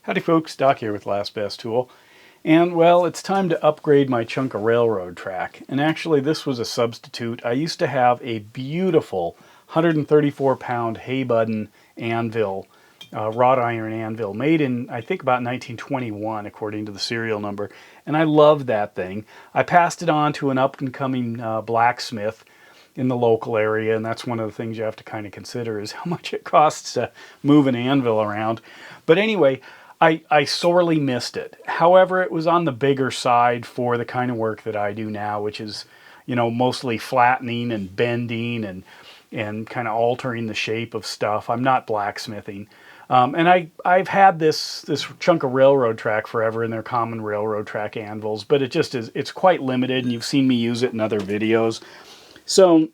Howdy folks, Doc here with Last Best Tool. And well, it's time to upgrade my chunk of railroad track. And actually this was a substitute. I used to have a beautiful 134-pound Hay Budden Anvil, wrought iron anvil, made in I think about 1921 according to the serial number. And I loved that thing. I passed it on to an up-and-coming blacksmith in the local area, and that's one of the things you have to kind of consider is how much it costs to move an anvil around. But anyway, I sorely missed it. However, it was on the bigger side for the kind of work that I do now, which is, you know, mostly flattening and bending and kind of altering the shape of stuff. I'm not blacksmithing. And I've had this chunk of railroad track forever, and they're common railroad track anvils, but it just is, it's quite limited, and you've seen me use it in other videos. So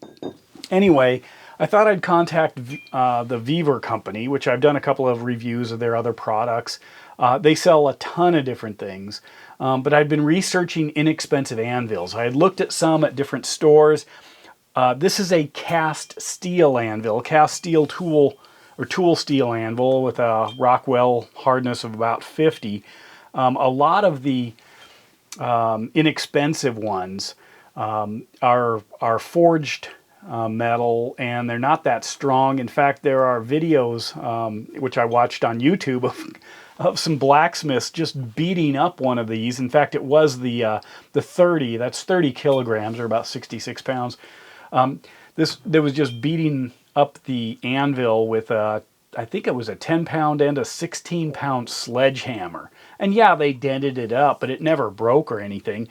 anyway, I thought I'd contact the VEVOR company, which I've done a couple of reviews of their other products. They sell a ton of different things, but I'd been researching inexpensive anvils. I had looked at some at different stores. This is a cast steel anvil, cast steel tool or tool steel anvil with a Rockwell hardness of about 50. A lot of the inexpensive ones are forged metal, and they're not that strong. In fact, there are videos which I watched on YouTube of some blacksmiths just beating up one of these. In fact, it was the 30. That's 30 kilograms, or about 66 pounds. There was just beating up the anvil with I think it was a 10-pound and a 16-pound sledgehammer. And yeah, they dented it up, but it never broke or anything.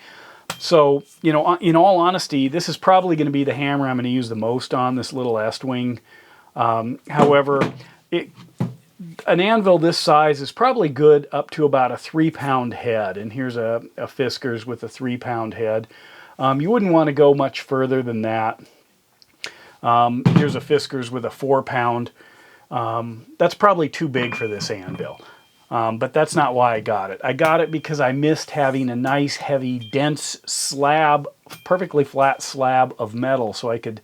So, you know, in all honesty, this is probably going to be the hammer I'm going to use the most on, this little Est-wing. However, an anvil this size is probably good up to about a 3-pound head. And here's a Fiskars with a 3-pound head. You wouldn't want to go much further than that. Here's a Fiskars with a 4-pound. That's probably too big for this anvil. But that's not why I got it. I got it because I missed having a nice, heavy, dense slab, perfectly flat slab of metal so I could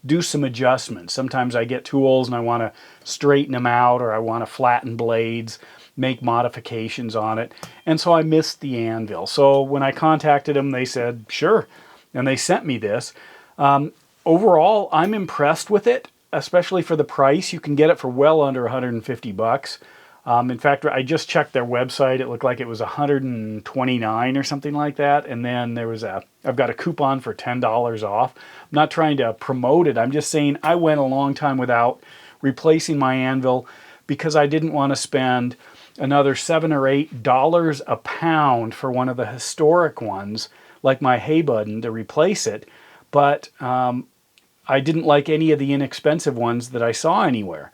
do some adjustments. Sometimes I get tools and I want to straighten them out, or I want to flatten blades, make modifications on it. And so I missed the anvil. So when I contacted them, they said, sure. And they sent me this. Overall, I'm impressed with it, especially for the price. You can get it for well under 150 bucks. In fact, I just checked their website. It looked like it was 129 or something like that. And then there was I've got a coupon for $10 off. I'm not trying to promote it. I'm just saying I went a long time without replacing my anvil because I didn't want to spend another $7 or $8 a pound for one of the historic ones like my Hay Budden to replace it. But I didn't like any of the inexpensive ones that I saw anywhere.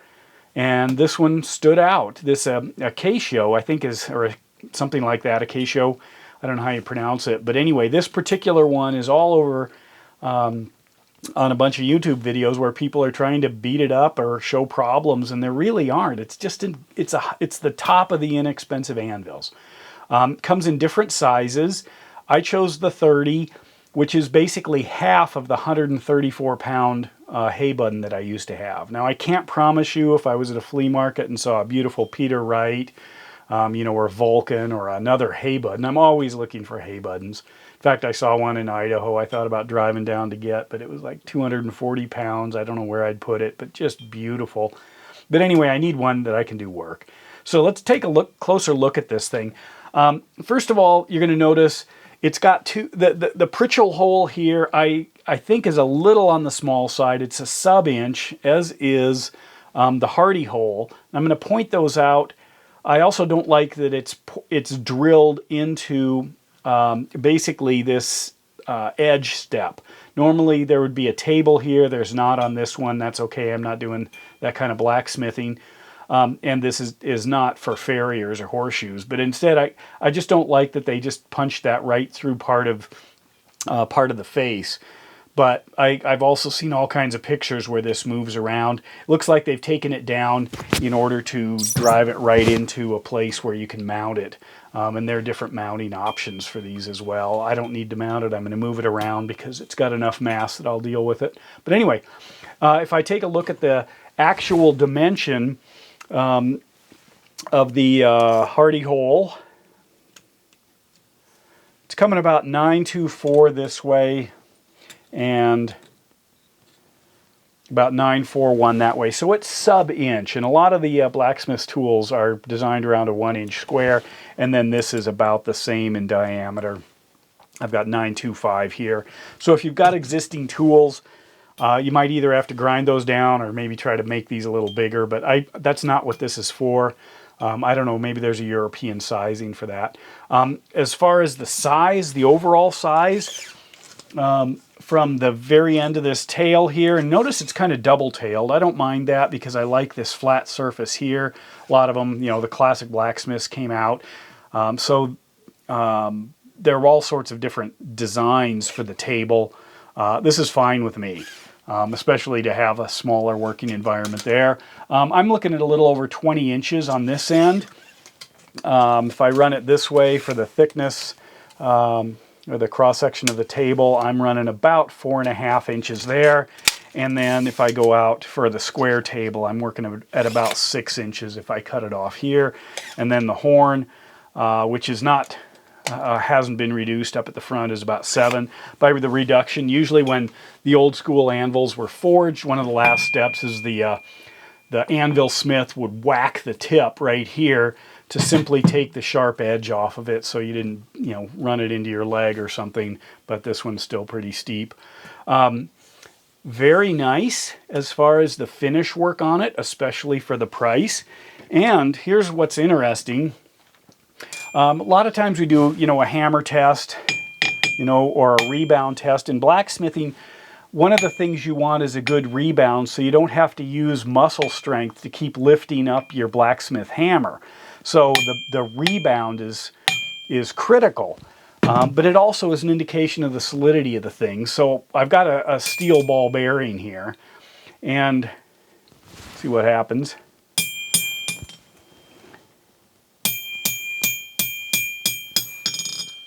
And this one stood out. This Acacio, I think is, or something like that, Acacio, I don't know how you pronounce it. But anyway, this particular one is all over on a bunch of YouTube videos where people are trying to beat it up or show problems, and there really aren't. It's just, it's the top of the inexpensive anvils. Comes in different sizes. I chose the 30, which is basically half of the 134-pound Hay Budden that I used to have. Now, I can't promise you if I was at a flea market and saw a beautiful Peter Wright, you know, or Vulcan or another Hay Budden. I'm always looking for Hay Buddens. In fact, I saw one in Idaho I thought about driving down to get, but it was like 240 pounds. I don't know where I'd put it, but just beautiful. But anyway, I need one that I can do work. So let's take a closer look at this thing. First of all, you're going to notice it's got the Pritchell hole here, I think is a little on the small side. It's a sub-inch, as is the Hardy hole. I'm going to point those out. I also don't like that it's drilled into basically this edge step. Normally there would be a table here. There's not on this one. That's okay. I'm not doing that kind of blacksmithing. And this is not for farriers or horseshoes, but instead I just don't like that they just punched that right through part of the face. But I've also seen all kinds of pictures where this moves around. It looks like they've taken it down in order to drive it right into a place where you can mount it. And there are different mounting options for these as well. I don't need to mount it. I'm going to move it around because it's got enough mass that I'll deal with it. But anyway, if I take a look at the actual dimension, of the Hardy hole. It's coming about 924 this way and about 941 that way. So it's sub-inch, and a lot of the blacksmith's tools are designed around a 1-inch square, and then this is about the same in diameter. I've got 925 here. So if you've got existing tools, you might either have to grind those down or maybe try to make these a little bigger, but that's not what this is for. I don't know, maybe there's a European sizing for that. As far as the size, the overall size, from the very end of this tail here, and notice it's kind of double-tailed. I don't mind that because I like this flat surface here. A lot of them, you know, the classic blacksmiths came out. There are all sorts of different designs for the table. This is fine with me, especially to have a smaller working environment there. I'm looking at a little over 20 inches on this end. If I run it this way for the thickness, or the cross-section of the table, I'm running about 4.5 inches there. And then if I go out for the square table, I'm working at about 6 inches if I cut it off here. And then the horn, which is not, hasn't been reduced up at the front, is about 7. By the reduction, usually when the old school anvils were forged, one of the last steps is the anvil smith would whack the tip right here to simply take the sharp edge off of it so you didn't, you know, run it into your leg or something, but this one's still pretty steep. Very nice as far as the finish work on it, especially for the price. And here's what's interesting. A lot of times we do, you know, a hammer test, you know, or a rebound test. In blacksmithing, one of the things you want is a good rebound so you don't have to use muscle strength to keep lifting up your blacksmith hammer. So the rebound is critical, but it also is an indication of the solidity of the thing. So I've got a steel ball bearing here, and see what happens.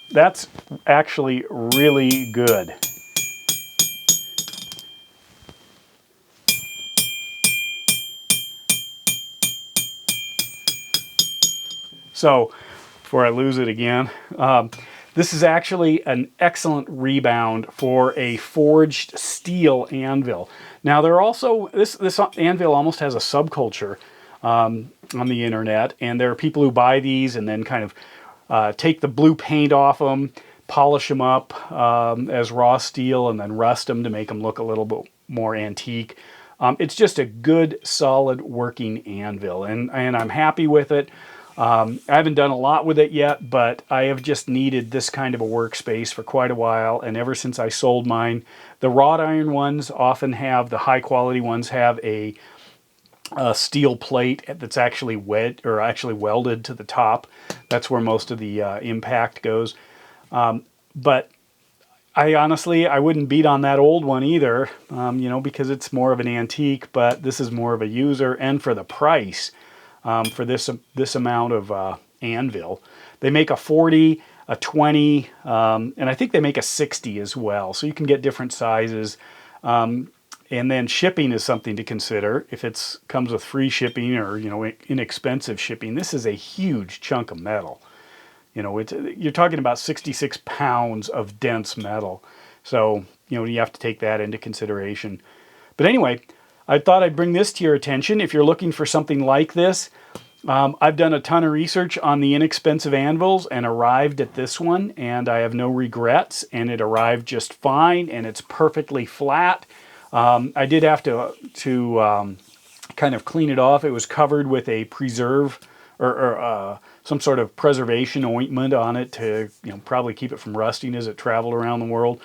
That's actually really good. So, before I lose it again, this is actually an excellent rebound for a forged steel anvil. Now, there are also, this anvil almost has a subculture on the internet, and there are people who buy these and then kind of take the blue paint off them, polish them up as raw steel, and then rust them to make them look a little bit more antique. It's just a good, solid working anvil, and I'm happy with it. I haven't done a lot with it yet, but I have just needed this kind of a workspace for quite a while, and ever since I sold mine. The wrought iron ones often have, the high quality ones have a steel plate that's actually welded to the top. That's where most of the impact goes. But I honestly wouldn't beat on that old one either, you know, because it's more of an antique, but this is more of a user, and for the price. For this amount of anvil. They make a 40, a 20, and I think they make a 60 as well. So you can get different sizes. And then shipping is something to consider. If it comes with free shipping or, you know, inexpensive shipping, this is a huge chunk of metal. You know, you're talking about 66 pounds of dense metal. So, you know, you have to take that into consideration. But anyway, I thought I'd bring this to your attention. If you're looking for something like this, I've done a ton of research on the inexpensive anvils and arrived at this one, and I have no regrets, and it arrived just fine, and it's perfectly flat. I did have to kind of clean it off. It was covered with a preserve or some sort of preservation ointment on it to, you know, probably keep it from rusting as it traveled around the world.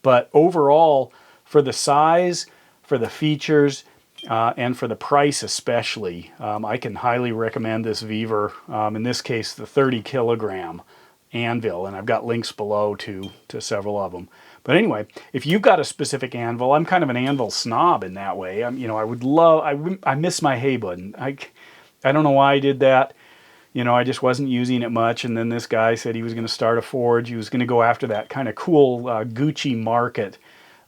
But overall, for the size, for the features, and for the price especially, I can highly recommend this VEVOR, in this case the 30 kilogram anvil, and I've got links below to several of them. But anyway, if you've got a specific anvil, I'm kind of an anvil snob in that way. You know, I miss my Hay Budden. I don't know why I did that. You know, I just wasn't using it much, and then this guy said he was going to start a forge. He was going to go after that kind of cool Gucci market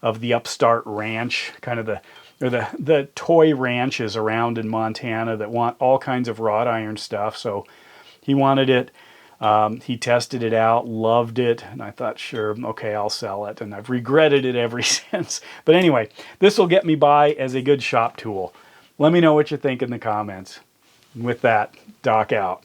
of the upstart ranch, kind of the or the toy ranches around in Montana that want all kinds of wrought iron stuff. So he wanted it. He tested it out, loved it, and I thought, sure, okay, I'll sell it. And I've regretted it ever since. But anyway, this will get me by as a good shop tool. Let me know what you think in the comments. And with that, Doc out.